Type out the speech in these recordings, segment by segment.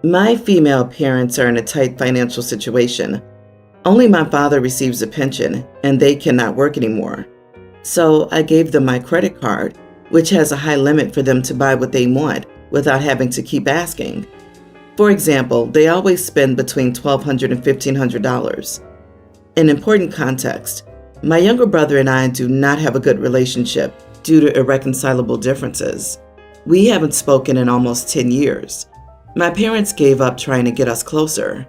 My female parents are in a tight financial situation. Only my father receives a pension, and they cannot work anymore. So I gave them my credit card, which has a high limit for them to buy what they want without having to keep asking. For example, they always spend between $1,200 and $1,500. An important context: my younger brother and I do not have a good relationship due to irreconcilable differences. We haven't spoken in almost 10 years. My parents gave up trying to get us closer.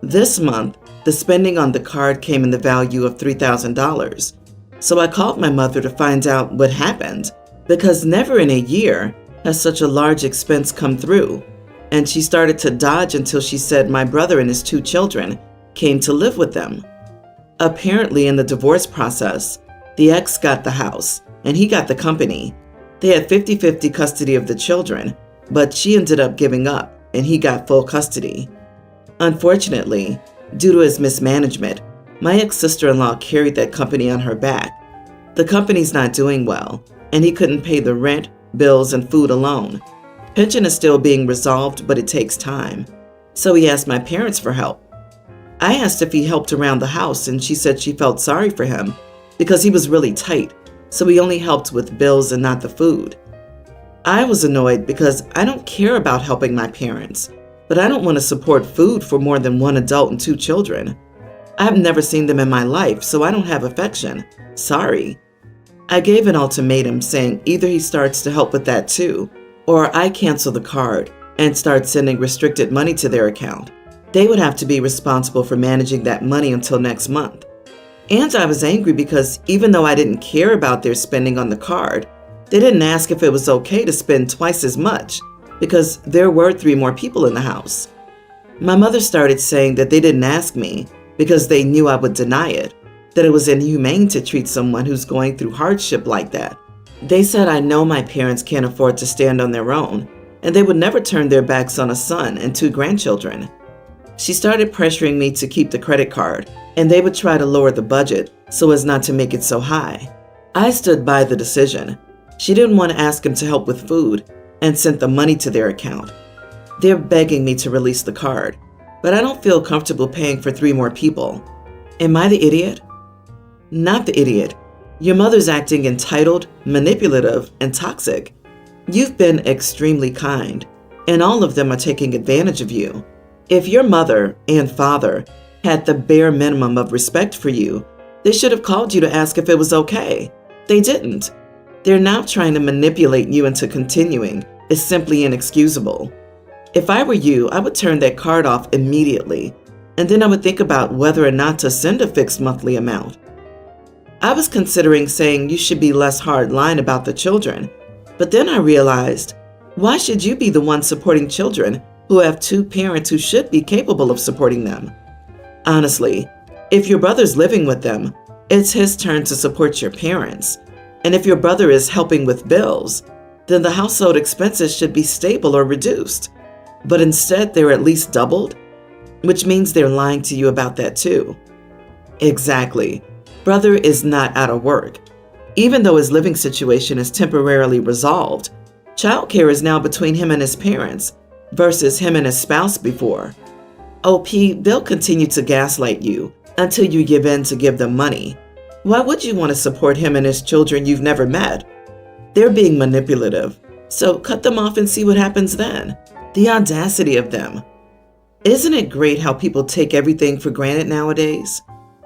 This month, the spending on the card came in the value of $3,000. So I called my mother to find out what happened, because never in a year has such a large expense come through. And she started to dodge until she said my brother and his 2 children came to live with them. Apparently, in the divorce process, the ex got the house and he got the company. They had 50-50 custody of the children, but she ended up giving up and he got full custody. Unfortunately, due to his mismanagement, my ex-sister-in-law carried that company on her back. The company's not doing well, and he couldn't pay the rent, bills, and food alone. Pension is still being resolved, but it takes time. So he asked my parents for help. I asked if he helped around the house, and she said she felt sorry for him because he was really tight, so he only helped with bills and not the food. I was annoyed because I don't care about helping my parents, but I don't want to support food for more than 1 adult and 2 children. I've never seen them in my life, so I don't have affection. Sorry. I gave an ultimatum saying either he starts to help with that too, or I cancel the card and start sending restricted money to their account. They would have to be responsible for managing that money until next month. And I was angry because even though I didn't care about their spending on the card, they didn't ask if it was okay to spend twice as much because there were 3 more people in the house. My mother started saying that they didn't ask me because they knew I would deny it, that it was inhumane to treat someone who's going through hardship like that. They said I know my parents can't afford to stand on their own, and they would never turn their backs on a son and 2 grandchildren. She started pressuring me to keep the credit card, and they would try to lower the budget so as not to make it so high. I stood by the decision. She didn't want to ask him to help with food and sent the money to their account. They're begging me to release the card, but I don't feel comfortable paying for 3 more people. Am I the idiot? Not the idiot. Your mother's acting entitled, manipulative, and toxic. You've been extremely kind, and all of them are taking advantage of you. If your mother and father had the bare minimum of respect for you, they should have called you to ask if it was okay. They didn't. They're now trying to manipulate you into continuing. It's simply inexcusable. If I were you, I would turn that card off immediately, and then I would think about whether or not to send a fixed monthly amount. I was considering saying you should be less hard-line about the children, but then I realized, why should you be the one supporting children who have 2 parents who should be capable of supporting them? Honestly, if your brother's living with them, it's his turn to support your parents. And if your brother is helping with bills, then the household expenses should be stable or reduced. But instead, they're at least doubled, which means they're lying to you about that too. Exactly. Brother is not out of work. Even though his living situation is temporarily resolved, childcare is now between him and his parents versus him and his spouse before. OP, they'll continue to gaslight you until you give in to give them money. Why would you want to support him and his children you've never met? They're being manipulative, so cut them off and see what happens then. The audacity of them. Isn't it great how people take everything for granted nowadays?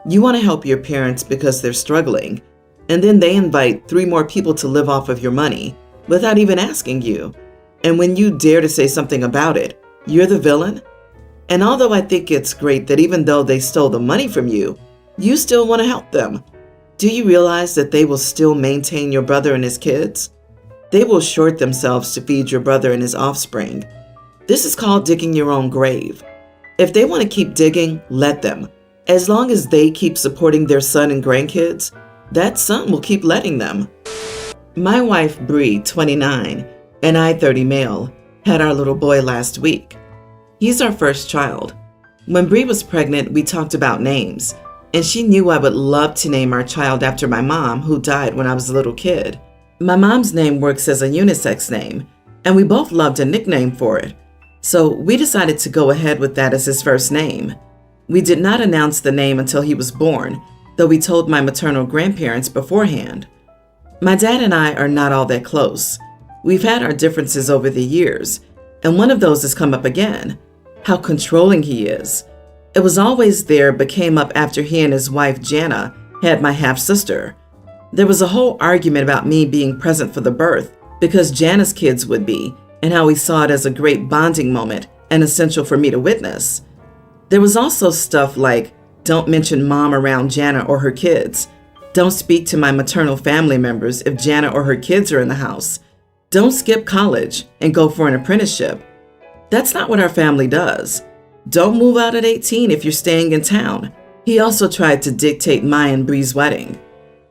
You want to help your parents because they're struggling, and then they invite 3 more people to live off of your money without even asking you. And when you dare to say something about it, you're the villain? And although I think it's great that even though they stole the money from you, you still want to help them. Do you realize that they will still maintain your brother and his kids? They will short themselves to feed your brother and his offspring. This is called digging your own grave. If they want to keep digging, let them. As long as they keep supporting their son and grandkids, that son will keep letting them. My wife, Bree, 29, and I, 30 male, had our little boy last week. He's our first child. When Bree was pregnant, we talked about names, and she knew I would love to name our child after my mom, who died when I was a little kid. My mom's name works as a unisex name, and we both loved a nickname for it. So we decided to go ahead with that as his first name. We did not announce the name until he was born, though we told my maternal grandparents beforehand. My dad and I are not all that close. We've had our differences over the years, and one of those has come up again: how controlling he is. It was always there, but came up after he and his wife, Jana, had my half-sister. There was a whole argument about me being present for the birth because Jana's kids would be, and how he saw it as a great bonding moment and essential for me to witness. There was also stuff like, don't mention mom around Jana or her kids. Don't speak to my maternal family members if Jana or her kids are in the house. Don't skip college and go for an apprenticeship. That's not what our family does. Don't move out at 18 if you're staying in town. He also tried to dictate my and Bree's wedding.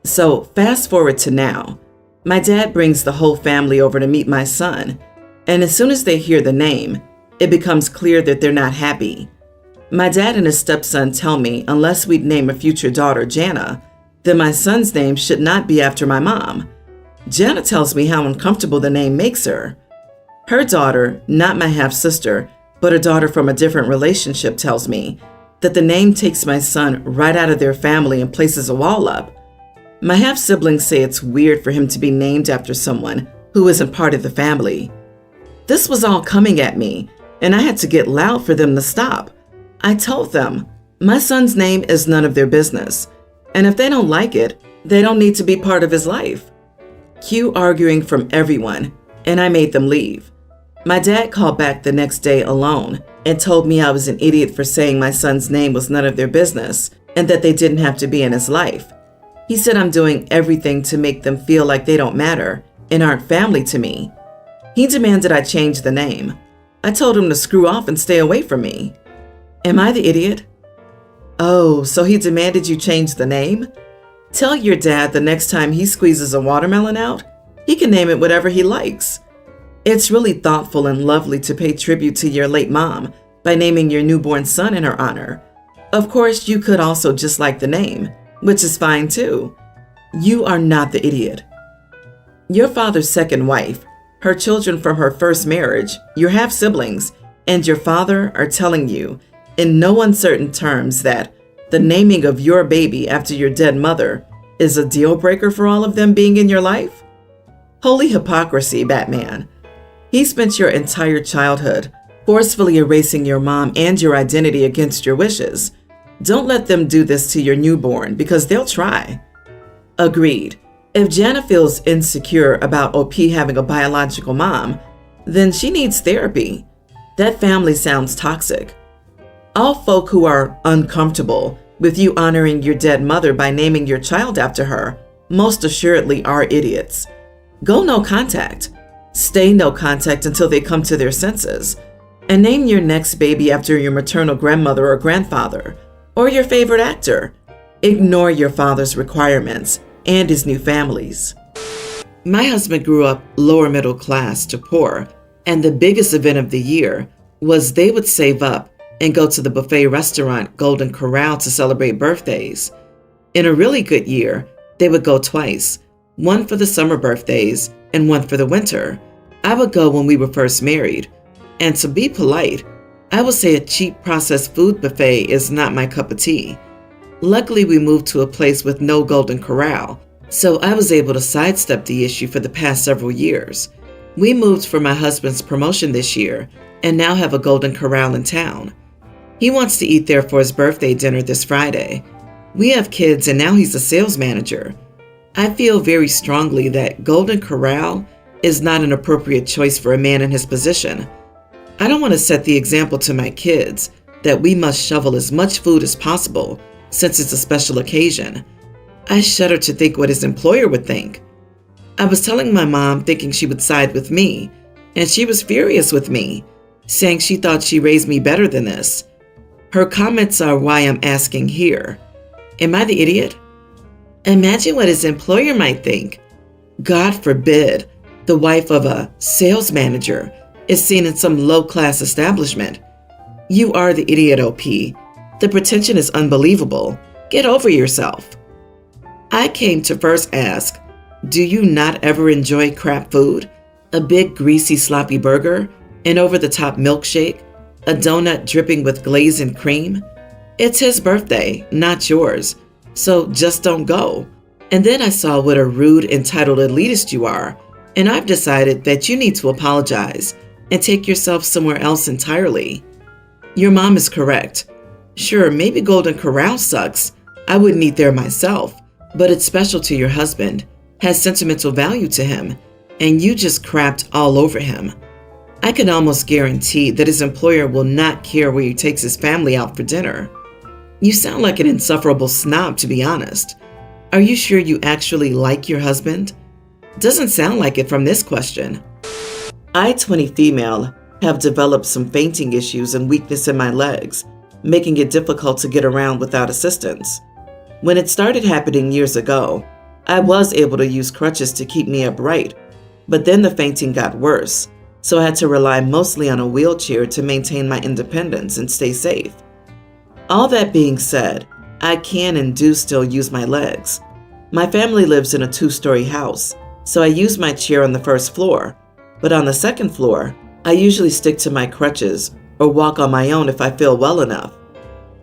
So fast forward to now. My dad brings the whole family over to meet my son, and as soon as they hear the name, it becomes clear that they're not happy. My dad and his stepson tell me unless we'd name a future daughter Jana, then my son's name should not be after my mom. Jana tells me how uncomfortable the name makes her. Her daughter, not my half-sister, but a daughter from a different relationship, tells me that the name takes my son right out of their family and places a wall up. My half-siblings say it's weird for him to be named after someone who isn't part of the family. This was all coming at me, and I had to get loud for them to stop. I told them, my son's name is none of their business, and if they don't like it, they don't need to be part of his life. Cue arguing from everyone, and I made them leave. My dad called back the next day alone and told me I was an idiot for saying my son's name was none of their business and that they didn't have to be in his life. He said I'm doing everything to make them feel like they don't matter and aren't family to me. He demanded I change the name. I told him to screw off and stay away from me. Am I the idiot? Oh, so he demanded you change the name? Tell your dad the next time he squeezes a watermelon out, he can name it whatever he likes. It's really thoughtful and lovely to pay tribute to your late mom by naming your newborn son in her honor. Of course, you could also just like the name, which is fine too. You are not the idiot. Your father's second wife, her children from her first marriage, your half-siblings, and your father are telling you, in no uncertain terms, that the naming of your baby after your dead mother is a deal breaker for all of them being in your life? Holy hypocrisy, Batman. He spent your entire childhood forcefully erasing your mom and your identity against your wishes. Don't let them do this to your newborn, because they'll try. Agreed. If Jana feels insecure about OP having a biological mom, then she needs therapy. That family sounds toxic. All folk who are uncomfortable with you honoring your dead mother by naming your child after her most assuredly are idiots. Go no contact. Stay no contact until they come to their senses. And name your next baby after your maternal grandmother or grandfather, or your favorite actor. Ignore your father's requirements and his new family's. My husband grew up lower middle class to poor, and the biggest event of the year was they would save up and go to the buffet restaurant Golden Corral to celebrate birthdays. In a really good year, they would go twice, one for the summer birthdays and one for the winter. I would go when we were first married, and to be polite, I would say a cheap processed food buffet is not my cup of tea. Luckily, we moved to a place with no Golden Corral, so I was able to sidestep the issue for the past several years. We moved for my husband's promotion this year and now have a Golden Corral in town. He wants to eat there for his birthday dinner this Friday. We have kids and now he's a sales manager. I feel very strongly that Golden Corral is not an appropriate choice for a man in his position. I don't want to set the example to my kids that we must shovel as much food as possible since it's a special occasion. I shudder to think what his employer would think. I was telling my mom thinking she would side with me, and she was furious with me, saying she thought she raised me better than this. Her comments are why I'm asking here. Am I the idiot? Imagine what his employer might think. God forbid the wife of a sales manager is seen in some low-class establishment. You are the idiot, OP. The pretension is unbelievable. Get over yourself. I came to first ask, do you not ever enjoy crap food? A big, greasy, sloppy burger? an over-the-top milkshake, a donut dripping with glaze and cream. It's his birthday, not yours, so just don't go. And then I saw what a rude, entitled elitist you are, and I've decided that you need to apologize and take yourself somewhere else entirely. Your mom is correct. Sure, maybe Golden Corral sucks. I wouldn't eat there myself, but it's special to your husband, has sentimental value to him, and you just crapped all over him. I can almost guarantee that his employer will not care where he takes his family out for dinner. You sound like an insufferable snob, to be honest. Are you sure you actually like your husband? Doesn't sound like it from this question. I, 20 female, have developed some fainting issues and weakness in my legs, making it difficult to get around without assistance. When it started happening years ago, I was able to use crutches to keep me upright, but then the fainting got worse, so I had to rely mostly on a wheelchair to maintain my independence and stay safe. All that being said, I can and do still use my legs. My family lives in a 2-story house, so I use my chair on the first floor, but on the second floor, I usually stick to my crutches or walk on my own if I feel well enough.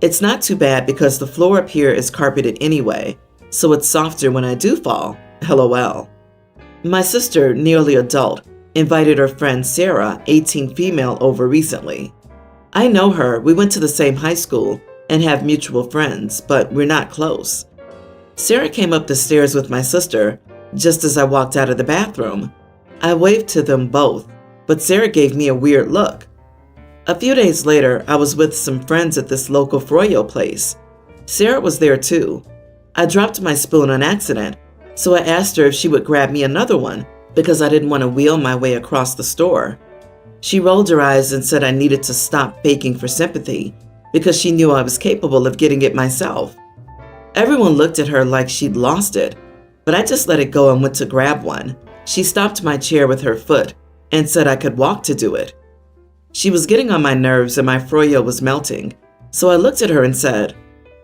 It's not too bad because the floor up here is carpeted anyway, so it's softer when I do fall, LOL. My sister, nearly adult, invited her friend Sarah, 18 female, over recently. I know her, we went to the same high school and have mutual friends, but we're not close. Sarah came up the stairs with my sister just as I walked out of the bathroom. I waved to them both, but Sarah gave me a weird look. A few days later, I was with some friends at this local froyo place. Sarah was there too. I dropped my spoon on accident, so I asked her if she would grab me another one because I didn't want to wheel my way across the store. She rolled her eyes and said I needed to stop faking for sympathy because she knew I was capable of getting it myself. Everyone looked at her like she'd lost it, but I just let it go and went to grab one. She stopped my chair with her foot and said I could walk to do it. She was getting on my nerves and my froyo was melting, so I looked at her and said,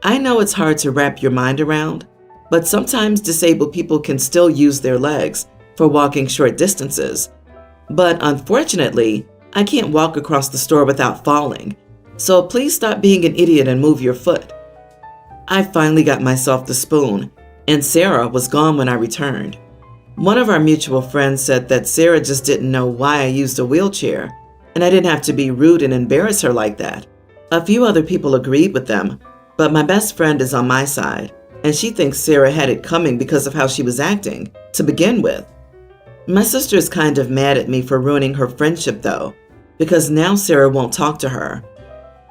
I know it's hard to wrap your mind around, but sometimes disabled people can still use their legs for walking short distances. But unfortunately, I can't walk across the store without falling, so please stop being an idiot and move your foot. I finally got myself the spoon, and Sarah was gone when I returned. One of our mutual friends said that Sarah just didn't know why I used a wheelchair, and I didn't have to be rude and embarrass her like that. A few other people agreed with them, but my best friend is on my side, and she thinks Sarah had it coming because of how she was acting to begin with. My sister is kind of mad at me for ruining her friendship though, because now Sarah won't talk to her.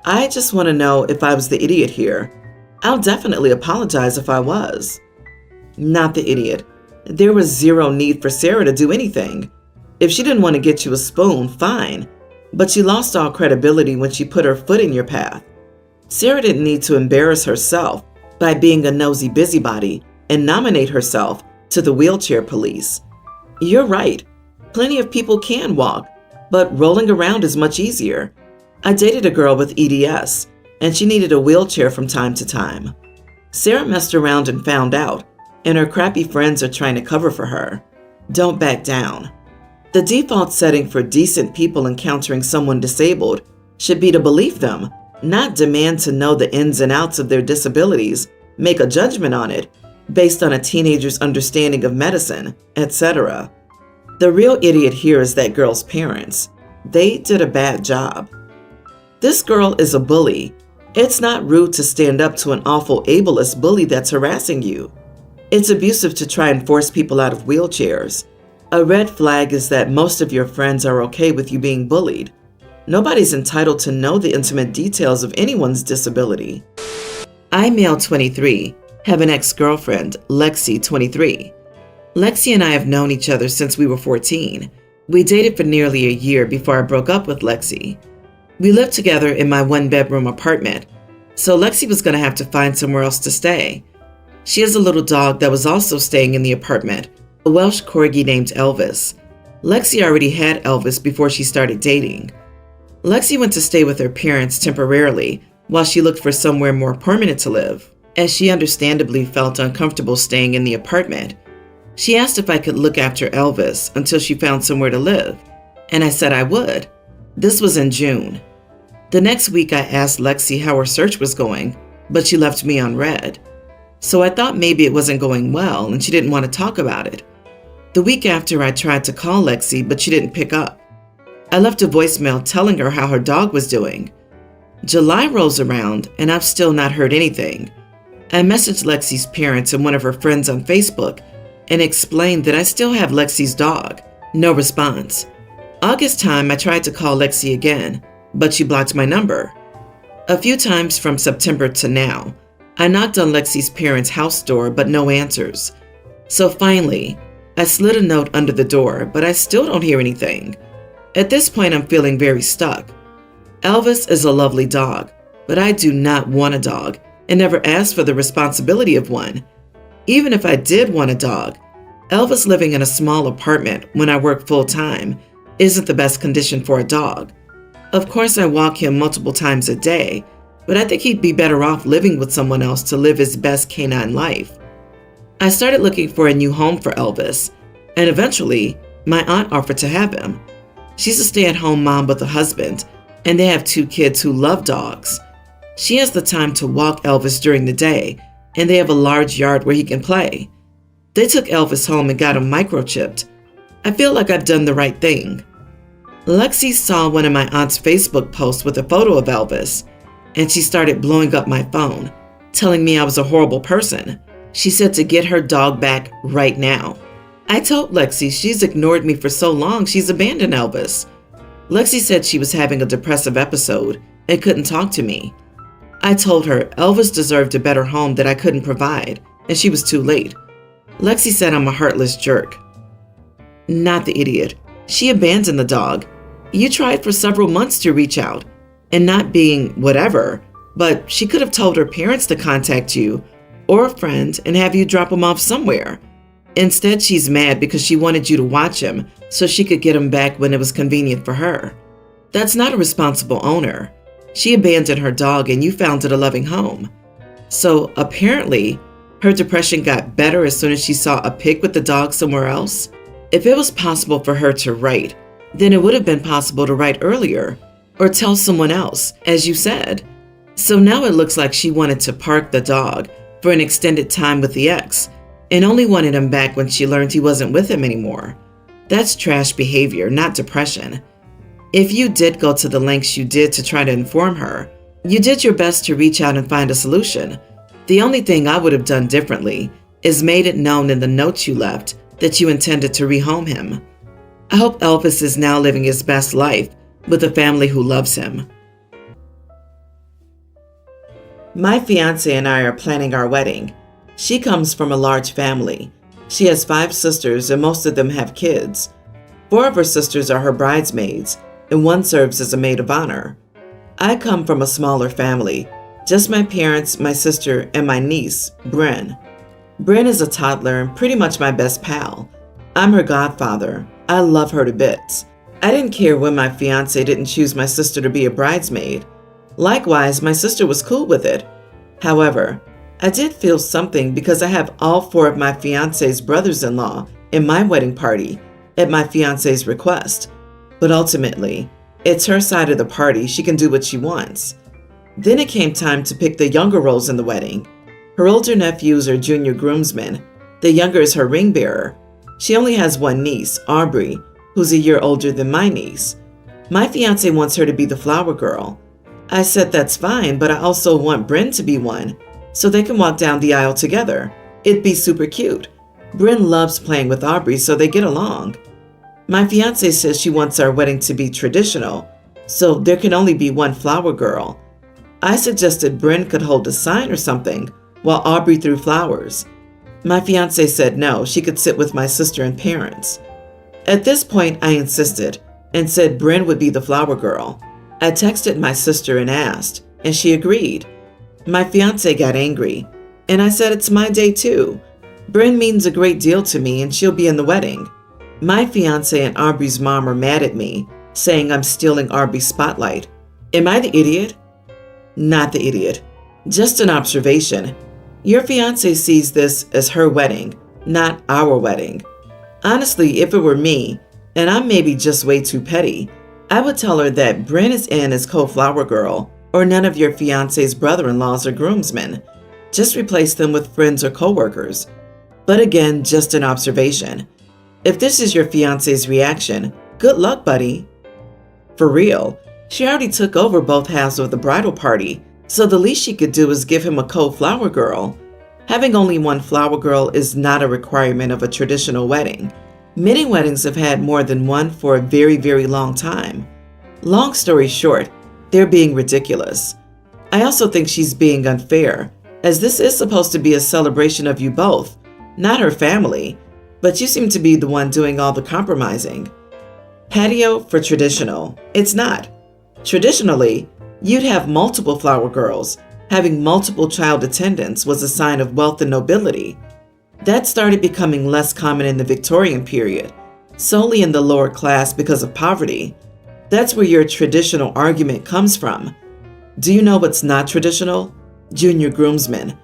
I just want to know if I was the idiot here. I'll definitely apologize if I was. Not the idiot. There was zero need for Sarah to do anything. If she didn't want to get you a spoon, fine, but she lost all credibility when she put her foot in your path. Sarah didn't need to embarrass herself by being a nosy busybody and nominate herself to the wheelchair police. You're right. Plenty of people can walk, but rolling around is much easier. I dated a girl with EDS, and she needed a wheelchair from time to time. Sarah messed around and found out, and her crappy friends are trying to cover for her. Don't back down. The default setting for decent people encountering someone disabled should be to believe them, not demand to know the ins and outs of their disabilities, make a judgment on it based on a teenager's understanding of medicine, etc. The real idiot here is that girl's parents. They did a bad job. This girl is a bully. It's not rude to stand up to an awful ableist bully that's harassing you. It's abusive to try and force people out of wheelchairs. A red flag is that most of your friends are okay with you being bullied. Nobody's entitled to know the intimate details of anyone's disability. I, male 23, have an ex-girlfriend, Lexi, 23. Lexi and I have known each other since we were 14. We dated for nearly a year before I broke up with Lexi. We lived together in my one-bedroom apartment, so Lexi was going to have to find somewhere else to stay. She has a little dog that was also staying in the apartment, a Welsh corgi named Elvis. Lexi already had Elvis before she started dating. Lexi went to stay with her parents temporarily while she looked for somewhere more permanent to live, as she understandably felt uncomfortable staying in the apartment. She asked if I could look after Elvis until she found somewhere to live, and I said I would. This was in June. The next week I asked Lexi how her search was going, but she left me on read. So I thought maybe it wasn't going well and she didn't want to talk about it. The week after I tried to call Lexi, but she didn't pick up. I left a voicemail telling her how her dog was doing. July rolls around and I've still not heard anything. I messaged Lexi's parents and one of her friends on Facebook and explained that I still have Lexi's dog. No response. August time, I tried to call Lexi again, but she blocked my number. A few times from September to now, I knocked on Lexi's parents' house door, but no answers. So finally, I slid a note under the door, but I still don't hear anything. At this point, I'm feeling very stuck. Elvis is a lovely dog, but I do not want a dog and never asked for the responsibility of one. Even if I did want a dog, Elvis living in a small apartment when I work full-time isn't the best condition for a dog. Of course, I walk him multiple times a day, but I think he'd be better off living with someone else to live his best canine life. I started looking for a new home for Elvis, and eventually, my aunt offered to have him. She's a stay-at-home mom with a husband, and they have 2 kids who love dogs. She has the time to walk Elvis during the day, and they have a large yard where he can play. They took Elvis home and got him microchipped. I feel like I've done the right thing. Lexi saw one of my aunt's Facebook posts with a photo of Elvis, and she started blowing up my phone, telling me I was a horrible person. She said to get her dog back right now. I told Lexi she's ignored me for so long she's abandoned Elvis. Lexi said she was having a depressive episode and couldn't talk to me. I told her Elvis deserved a better home that I couldn't provide, and she was too late. Lexi said I'm a heartless jerk. Not the idiot. She abandoned the dog. You tried for several months to reach out, and not being whatever, but she could have told her parents to contact you or a friend and have you drop him off somewhere. Instead, she's mad because she wanted you to watch him so she could get him back when it was convenient for her. That's not a responsible owner. She abandoned her dog and you found it a loving home. So apparently, her depression got better as soon as she saw a pic with the dog somewhere else. If it was possible for her to write, then it would have been possible to write earlier or tell someone else, as you said. So now it looks like she wanted to park the dog for an extended time with the ex and only wanted him back when she learned he wasn't with him anymore. That's trash behavior, not depression. If you did go to the lengths you did to try to inform her, you did your best to reach out and find a solution. The only thing I would have done differently is made it known in the notes you left that you intended to rehome him. I hope Elvis is now living his best life with a family who loves him. My fiance and I are planning our wedding. She comes from a large family. She has 5 sisters and most of them have kids. 4 of her sisters are her bridesmaids and 1 serves as a maid of honor. I come from a smaller family, just my parents, my sister, and my niece, Bryn. Bryn is a toddler and pretty much my best pal. I'm her godfather. I love her to bits. I didn't care when my fiance didn't choose my sister to be a bridesmaid. Likewise, my sister was cool with it. However, I did feel something because I have all 4 of my fiance's brothers-in-law in my wedding party at my fiance's request. But ultimately, it's her side of the party. She can do what she wants. Then it came time to pick the younger roles in the wedding. Her older nephews are junior groomsmen. The younger is her ring bearer. She only has 1 niece, Aubrey, who's a year older than my niece. My fiance wants her to be the flower girl. I said that's fine, but I also want Bryn to be one, so they can walk down the aisle together. It'd be super cute. Bryn loves playing with Aubrey, so they get along. My fiance says she wants our wedding to be traditional, so there can only be 1 flower girl. I suggested Bryn could hold a sign or something while Aubrey threw flowers. My fiance said no, she could sit with my sister and parents. At this point, I insisted and said Bryn would be the flower girl. I texted my sister and asked, and she agreed. My fiance got angry, and I said it's my day too. Bryn means a great deal to me and she'll be in the wedding. My fiance and Aubrey's mom are mad at me, saying I'm stealing Aubrey's spotlight. Am I the idiot? Not the idiot. Just an observation. Your fiance sees this as her wedding, not our wedding. Honestly, if it were me, and I'm maybe just way too petty, I would tell her that Bryn is in as co-flower girl, or none of your fiance's brother-in-laws or groomsmen. Just replace them with friends or co-workers. But again, just an observation. If this is your fiance's reaction, good luck, buddy. For real, she already took over both halves of the bridal party, so the least she could do is give him a co-flower girl. Having only one flower girl is not a requirement of a traditional wedding. Many weddings have had more than one for a very, very long time. Long story short, they're being ridiculous. I also think she's being unfair, as this is supposed to be a celebration of you both, not her family, but you seem to be the one doing all the compromising. Patio for traditional. It's not. Traditionally, you'd have multiple flower girls. Having multiple child attendants was a sign of wealth and nobility. That started becoming less common in the Victorian period, solely in the lower class because of poverty. That's where your traditional argument comes from. Do you know what's not traditional? Junior groomsmen.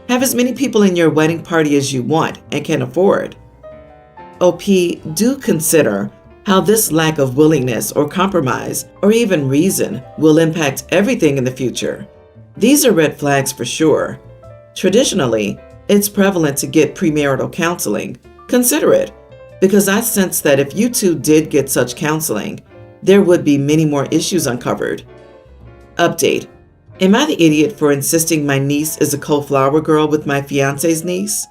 Have as many people in your wedding party as you want and can afford. OP, do consider how this lack of willingness or compromise or even reason will impact everything in the future. These are red flags for sure. Traditionally, it's prevalent to get premarital counseling. Consider it, because I sense that if you two did get such counseling, there would be many more issues uncovered. Update. Am I the idiot for insisting my niece is a co-flower girl with my fiance's niece?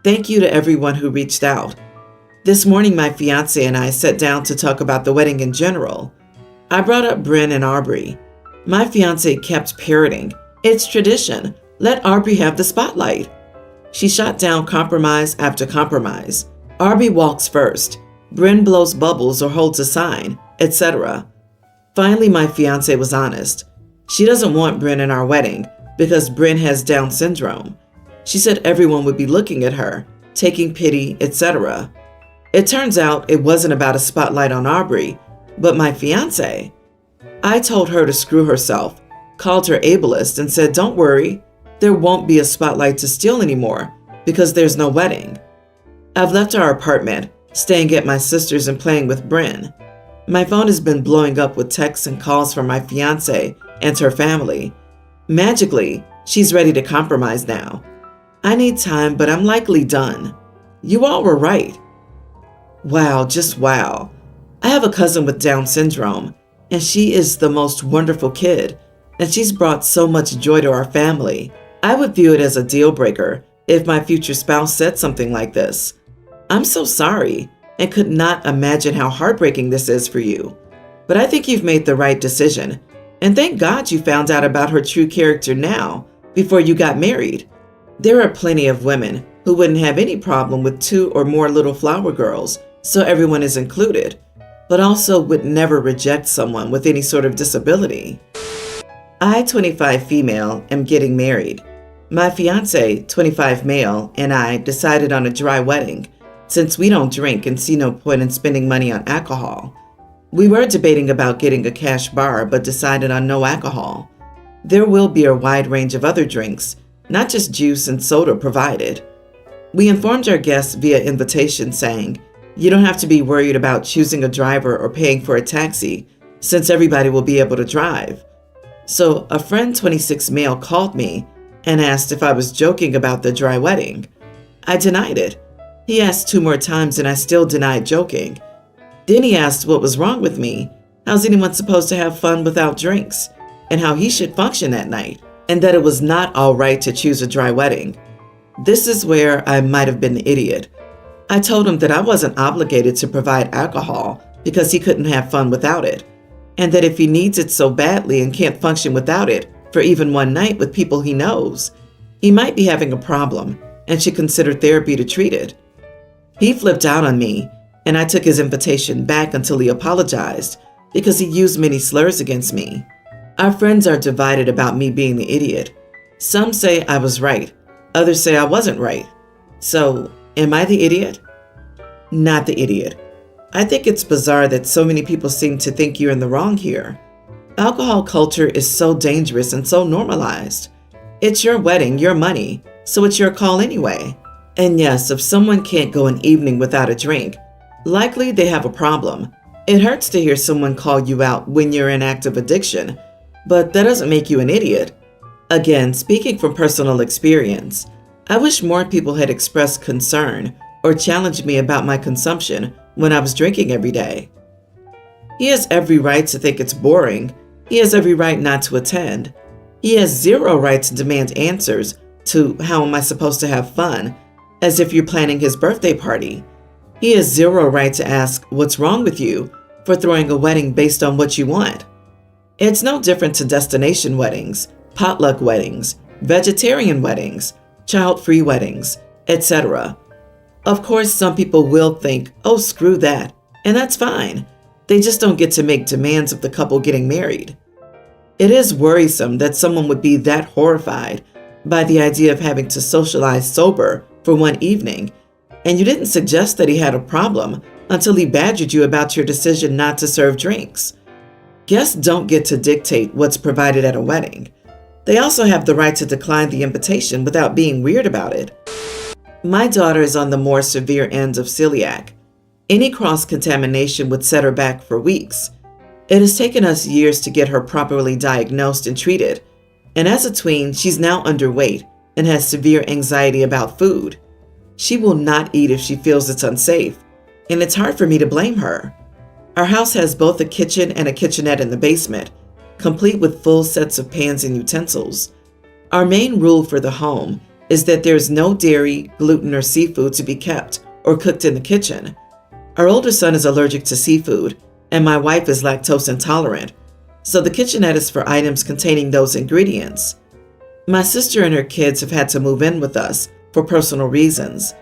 Thank you to everyone who reached out. This morning, my fiance and I sat down to talk about the wedding in general. I brought up Bryn and Aubrey. My fiance kept parroting, "It's tradition. Let Aubrey have the spotlight." She shot down compromise after compromise. Aubrey walks first. Bryn blows bubbles or holds a sign, etc. Finally, my fiance was honest. She doesn't want Bryn in our wedding because Bryn has Down syndrome. She said everyone would be looking at her, taking pity, etc. It turns out it wasn't about a spotlight on Aubrey, but my fiance. I told her to screw herself, called her ableist, and said, "Don't worry, there won't be a spotlight to steal anymore because there's no wedding." I've left our apartment, staying at my sister's and playing with Bryn. My phone has been blowing up with texts and calls from my fiance and her family. Magically, she's ready to compromise now. I need time, but I'm likely done. You all were right. Wow, just wow. I have a cousin with Down syndrome, and she is the most wonderful kid, and she's brought so much joy to our family. I would view it as a deal breaker if my future spouse said something like this. I'm so sorry and could not imagine how heartbreaking this is for you. But I think you've made the right decision, and thank God you found out about her true character now before you got married. There are plenty of women who wouldn't have any problem with 2 or more little flower girls, so everyone is included, but also would never reject someone with any sort of disability. I, 25 female, am getting married. My fiance, 25 male, and I decided on a dry wedding since we don't drink and see no point in spending money on alcohol. We were debating about getting a cash bar, but decided on no alcohol. There will be a wide range of other drinks, not just juice and soda provided. We informed our guests via invitation saying, "You don't have to be worried about choosing a driver or paying for a taxi, since everybody will be able to drive." So a friend, 26 male, called me and asked if I was joking about the dry wedding. I denied it. He asked 2 more times and I still denied joking. Then he asked what was wrong with me, how's anyone supposed to have fun without drinks, and how he should function that night, and that it was not all right to choose a dry wedding. This is where I might have been the idiot. I told him that I wasn't obligated to provide alcohol because he couldn't have fun without it, and that if he needs it so badly and can't function without it for even one night with people he knows, he might be having a problem and should consider therapy to treat it. He flipped out on me, and I took his invitation back until he apologized because he used many slurs against me. Our friends are divided about me being the idiot. Some say I was right, others say I wasn't right. So, am I the idiot? Not the idiot. I think it's bizarre that so many people seem to think you're in the wrong here. Alcohol culture is so dangerous and so normalized. It's your wedding, your money, so it's your call anyway. And yes, if someone can't go an evening without a drink, likely they have a problem. It hurts to hear someone call you out when you're in active addiction, but that doesn't make you an idiot. Again, speaking from personal experience, I wish more people had expressed concern or challenged me about my consumption when I was drinking every day. He has every right to think it's boring. He has every right not to attend. He has zero right to demand answers to how am I supposed to have fun, as if you're planning his birthday party. He has zero right to ask what's wrong with you for throwing a wedding based on what you want. It's no different to destination weddings, potluck weddings, vegetarian weddings, child-free weddings, etc. Of course, some people will think, oh, screw that, and that's fine. They just don't get to make demands of the couple getting married. It is worrisome that someone would be that horrified by the idea of having to socialize sober for one evening, and you didn't suggest that he had a problem until he badgered you about your decision not to serve drinks. Guests don't get to dictate what's provided at a wedding. They also have the right to decline the invitation without being weird about it. My daughter is on the more severe end of celiac. Any cross-contamination would set her back for weeks. It has taken us years to get her properly diagnosed and treated, and as a tween, she's now underweight and has severe anxiety about food. She will not eat if she feels it's unsafe, and it's hard for me to blame her. Our house has both a kitchen and a kitchenette in the basement, complete with full sets of pans and utensils. Our main rule for the home is that there's no dairy, gluten, or seafood to be kept or cooked in the kitchen. Our older son is allergic to seafood, and my wife is lactose intolerant, so the kitchenette is for items containing those ingredients. My sister and her kids have had to move in with us for personal reasons.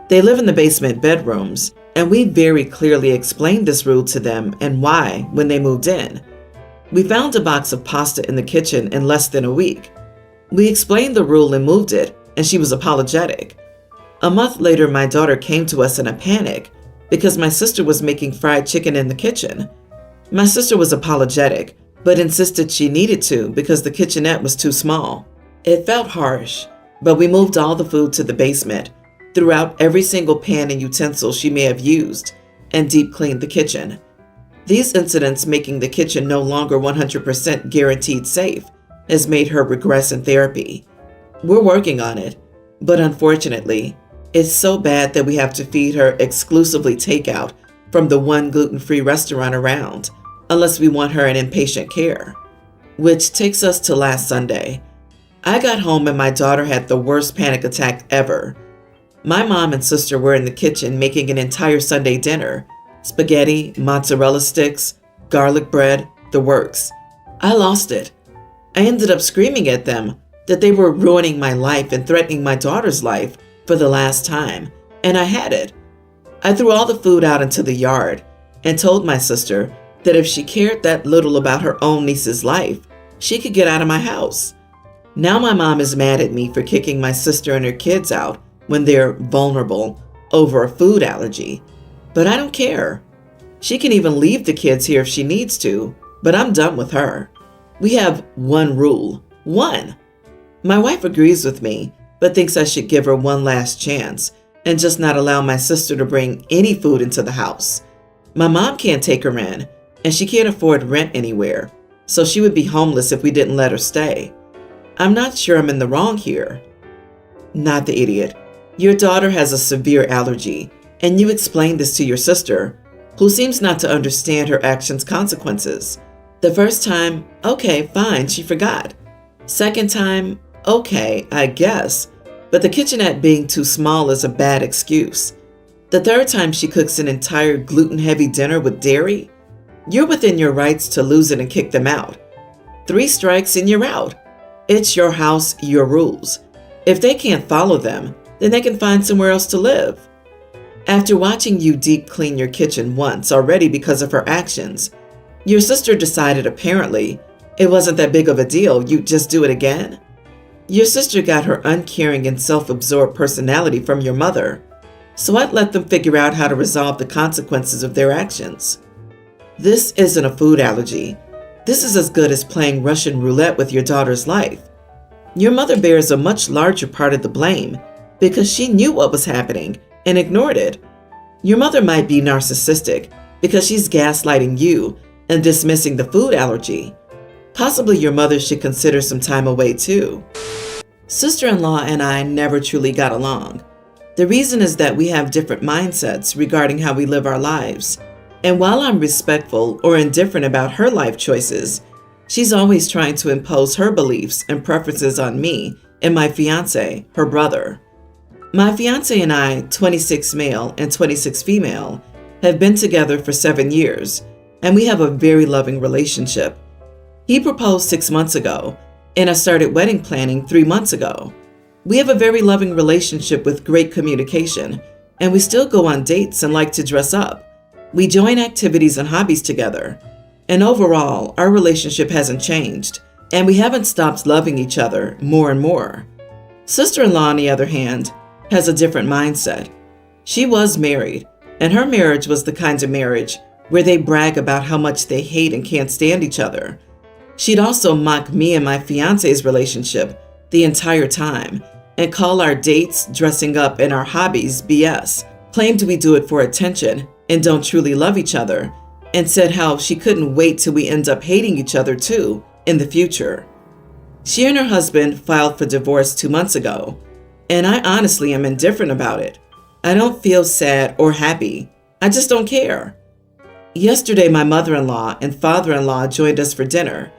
They live in the basement bedrooms, and we very clearly explained this rule to them and why when they moved in. We found a box of pasta in the kitchen in less than a week. We explained the rule and moved it, and she was apologetic. A month later, my daughter came to us in a panic because my sister was making fried chicken in the kitchen. My sister was apologetic, but insisted she needed to because the kitchenette was too small. It felt harsh, but we moved all the food to the basement, threw out every single pan and utensil she may have used, and deep cleaned the kitchen. These incidents making the kitchen no longer 100% guaranteed safe has made her regress in therapy. We're working on it, but unfortunately, it's so bad that we have to feed her exclusively takeout from the one gluten-free restaurant around, unless we want her in inpatient care. Which takes us to last Sunday. I got home and my daughter had the worst panic attack ever. My mom and sister were in the kitchen making an entire Sunday dinner. Spaghetti, mozzarella sticks, garlic bread, the works. I lost it. I ended up screaming at them that they were ruining my life and threatening my daughter's life for the last time, and I had it. I threw all the food out into the yard and told my sister that if she cared that little about her own niece's life, she could get out of my house. Now my mom is mad at me for kicking my sister and her kids out when they're vulnerable over a food allergy. But I don't care. She can even leave the kids here if she needs to, but I'm done with her. We have one rule. One. My wife agrees with me, but thinks I should give her one last chance and just not allow my sister to bring any food into the house. My mom can't take her in, and she can't afford rent anywhere, so she would be homeless if we didn't let her stay. I'm not sure I'm in the wrong here. Not the idiot. Your daughter has a severe allergy, and you explained this to your sister, who seems not to understand her actions' consequences. The first time, okay, fine, she forgot. Second time, okay, I guess, but the kitchenette being too small is a bad excuse. The third time she cooks an entire gluten-heavy dinner with dairy, you're within your rights to lose it and kick them out. 3 strikes and you're out. It's your house, your rules. If they can't follow them, then they can find somewhere else to live. After watching you deep clean your kitchen once already because of her actions, your sister decided apparently it wasn't that big of a deal, you'd just do it again? Your sister got her uncaring and self-absorbed personality from your mother, so I'd let them figure out how to resolve the consequences of their actions. This isn't a food allergy. This is as good as playing Russian roulette with your daughter's life. Your mother bears a much larger part of the blame because she knew what was happening and ignored it. Your mother might be narcissistic because she's gaslighting you and dismissing the food allergy. Possibly your mother should consider some time away too. Sister-in-law and I never truly got along. The reason is that we have different mindsets regarding how we live our lives. And while I'm respectful or indifferent about her life choices, she's always trying to impose her beliefs and preferences on me and my fiance, her brother. My fiance and I, 26 male and 26 female, have been together for 7 years, and we have a very loving relationship. He proposed 6 months ago, and I started wedding planning 3 months ago. We have a very loving relationship with great communication, and we still go on dates and like to dress up. We join activities and hobbies together. And overall, our relationship hasn't changed, and we haven't stopped loving each other more and more. Sister-in-law, on the other hand, has a different mindset. She was married, and her marriage was the kind of marriage where they brag about how much they hate and can't stand each other. She'd also mock me and my fiance's relationship the entire time and call our dates, dressing up, and our hobbies BS, claimed we do it for attention and don't truly love each other, and said how she couldn't wait till we end up hating each other too in the future. She and her husband filed for divorce 2 months ago, and I honestly am indifferent about it. I don't feel sad or happy. I just don't care. Yesterday, my mother-in-law and father-in-law joined us for dinner.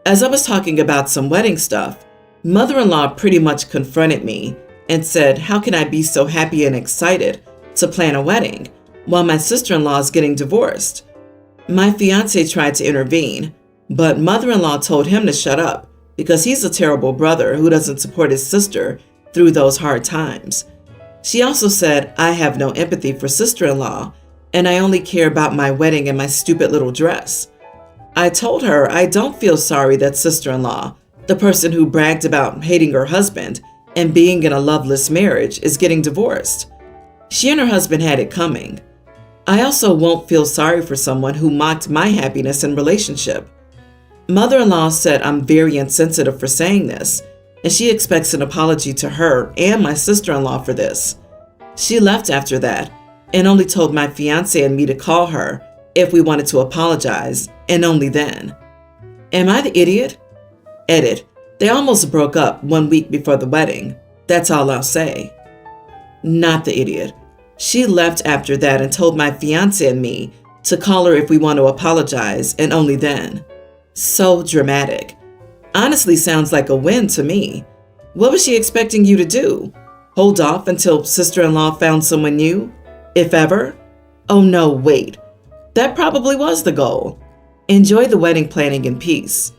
As I was talking about some wedding stuff, mother-in-law pretty much confronted me and said, how can I be so happy and excited to plan a wedding while my sister-in-law is getting divorced? My fiance tried to intervene, but mother-in-law told him to shut up because he's a terrible brother who doesn't support his sister through those hard times. She also said I have no empathy for sister-in-law and I only care about my wedding and my stupid little dress. I told her I don't feel sorry that sister-in-law, the person who bragged about hating her husband and being in a loveless marriage, is getting divorced. She and her husband had it coming. I also won't feel sorry for someone who mocked my happiness and relationship. Mother-in-law said I'm very insensitive for saying this, and she expects an apology to her and my sister-in-law for this. She left after that and only told my fiance and me to call her if we wanted to apologize, and only then. Am I the idiot? Edit. They almost broke up 1 week before the wedding. That's all I'll say. Not the idiot. She left after that and told my fiance and me to call her if we want to apologize, and only then. So dramatic. Honestly sounds like a win to me. What was she expecting you to do? Hold off until sister-in-law found someone new? If ever? Oh no, wait. That probably was the goal. Enjoy the wedding planning in peace.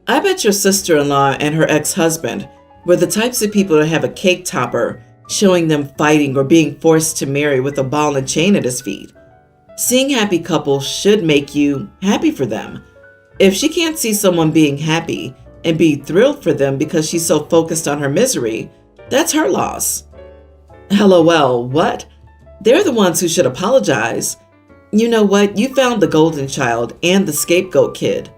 I bet your sister-in-law and her ex-husband were the types of people to have a cake topper showing them fighting or being forced to marry with a ball and chain at his feet. Seeing happy couples should make you happy for them. If she can't see someone being happy and be thrilled for them because she's so focused on her misery, that's her loss. LOL, what? They're the ones who should apologize. You know what? You found the golden child and the scapegoat kid.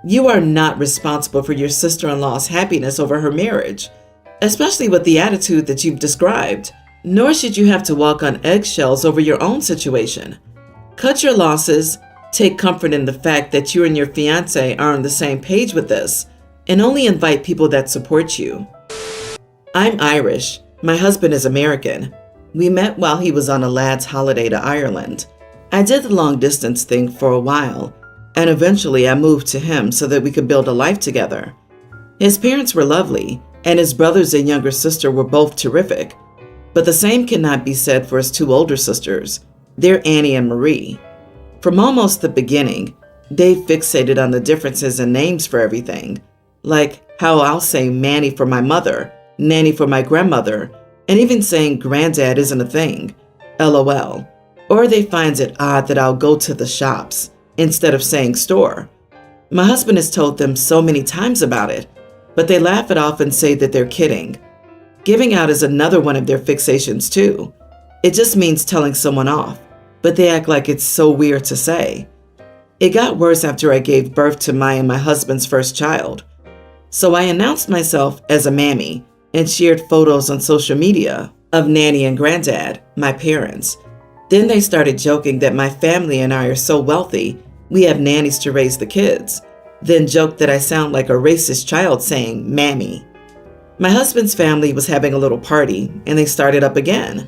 You are not responsible for your sister-in-law's happiness over her marriage, especially with the attitude that you've described. Nor should you have to walk on eggshells over your own situation. Cut your losses, take comfort in the fact that you and your fiance are on the same page with this, and only invite people that support you. I'm Irish. My husband is American. We met while he was on a lad's holiday to Ireland. I did the long distance thing for a while, and eventually I moved to him so that we could build a life together. His parents were lovely, and his brothers and younger sister were both terrific, but the same cannot be said for his 2 older sisters. They're Annie and Marie. From almost the beginning, they fixated on the differences in names for everything, like how I'll say Manny for my mother, Nanny for my grandmother, and even saying granddad isn't a thing, LOL. Or they find it odd that I'll go to the shops instead of saying store. My husband has told them so many times about it, but they laugh it off and say that they're kidding. Giving out is another one of their fixations too. It just means telling someone off, but they act like it's so weird to say. It got worse after I gave birth to my and my husband's first child. So I announced myself as a mammy and shared photos on social media of Nanny and Granddad, my parents. Then they started joking that my family and I are so wealthy, we have nannies to raise the kids. Then joked that I sound like a racist child saying, "Mammy." My husband's family was having a little party, and they started up again.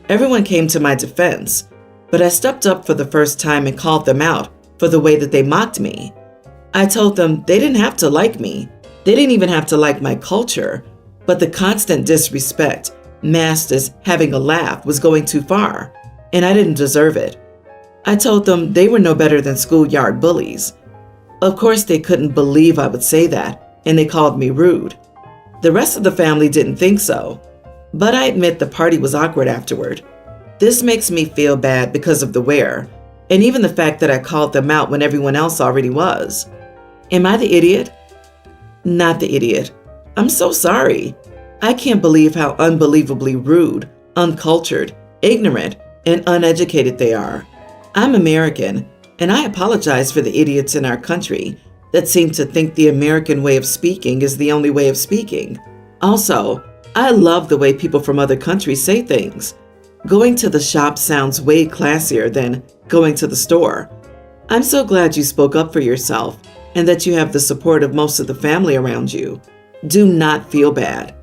Everyone came to my defense, but I stepped up for the first time and called them out for the way that they mocked me. I told them they didn't have to like me. They didn't even have to like my culture, but the constant disrespect, masked as having a laugh, was going too far, and I didn't deserve it. I told them they were no better than schoolyard bullies. Of course, they couldn't believe I would say that, and they called me rude. The rest of the family didn't think so, but I admit the party was awkward afterward. This makes me feel bad because of the where, and even the fact that I called them out when everyone else already was. Am I the idiot? Not the idiot. I'm so sorry. I can't believe how unbelievably rude, uncultured, ignorant, and uneducated they are. I'm American, and I apologize for the idiots in our country that seem to think the American way of speaking is the only way of speaking. Also, I love the way people from other countries say things. Going to the shop sounds way classier than going to the store. I'm so glad you spoke up for yourself and that you have the support of most of the family around you. Do not feel bad.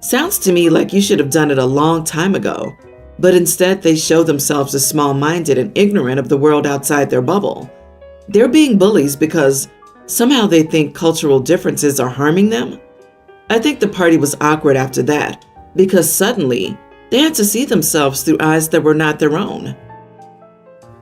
Sounds to me like you should have done it a long time ago, but instead they show themselves as small-minded and ignorant of the world outside their bubble. They're being bullies because somehow they think cultural differences are harming them. I think the party was awkward after that because suddenly they had to see themselves through eyes that were not their own.